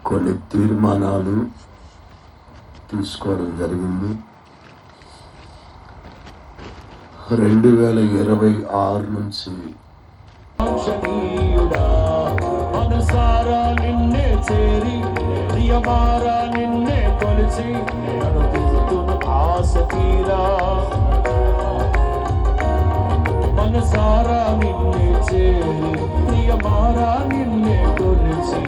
కొన్ని తీర్మానాలు తీసుకోవడం జరిగింది. 2026 నుంచి మనసారా నిన్నే చేరి ప్రియమారా నిన్నే కొలిచి అనుకుంటున్న ఆశ తీరా మనసారా నిన్నే చేరి ప్రియమారా నిన్నే కొలిచి